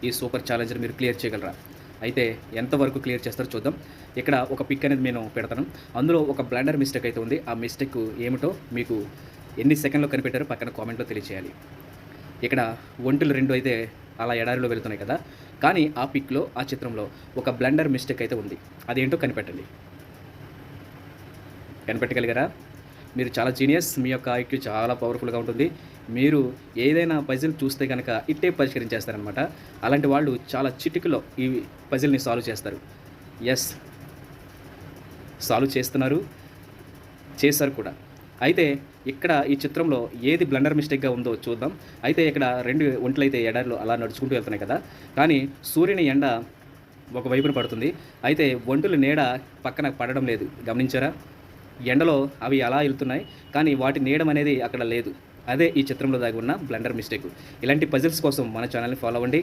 ఈ సూపర్ ఛాలెంజ్‌ని మీరు క్లియర్ చేయగలరా? అయితే ఎంతవరకు క్లియర్ చేస్తారో చూద్దాం. ఇక్కడ ఒక పిక్ అనేది నేను పెడతాను. అందులో ఒక బ్లండర్ మిస్టేక్ అయితే ఉంది. ఆ మిస్టేక్ ఏమిటో మీకు ఎన్ని సెకన్‌లో కనిపెట్టారో పక్కన కామెంట్‌లో తెలియచేయాలి. ఇక్కడ ఒంటెలు 2 అయితే అలా ఎడారిలో వెళ్తున్నాయి కదా! కానీ ఆ పిక్‌లో, ఆ చిత్రంలో ఒక బ్లండర్ మిస్టేక్ అయితే ఉంది. అదేంటో కనిపెట్టండి. కనిపెట్టగలిగారా? మీరు చాలా జీనియస్. మీ యొక్క ఐక్యూ చాలా పవర్‌ఫుల్‌గా ఉంటుంది. మీరు ఏదైనా పజిల్ చూస్తే గనక ఇట్టే పరిష్కరించేస్తారనమాట. అలాంటి వాళ్ళు చాలా చిటికలో ఈ పజిల్‌ని సాల్వ్ చేస్తారు. యెస్. సాల్వ్ చేస్తున్నారు. చేశారు కూడా. అయితే ఇక్కడ ఈ చిత్రంలో ఏది బ్లండర్ మిస్టేక్‌గా ఉందో చూద్దాం. అయితే ఇక్కడ 2 ఒంటెలైతే ఎడారిలో అలా నడుచుకుంటూ వెళ్తున్నాయి కదా! కానీ సూర్యుని ఎండ ఒక వైపున పడుతుంది. అయితే ఒంటెల నీడ పక్కన పడడం లేదు. గమనించారా? ఎండలో అవి అలా ఎళ్తున్నాయి. కానీ వాటి నీడమనేది అక్కడ లేదు. అదే ఈ చిత్రంలో దాగి ఉన్న బ్లండర్ మిస్టేక్. ఇలాంటి పజిల్స్ కోసం మన ఛానెల్‌ని ఫాలో అవ్వండి.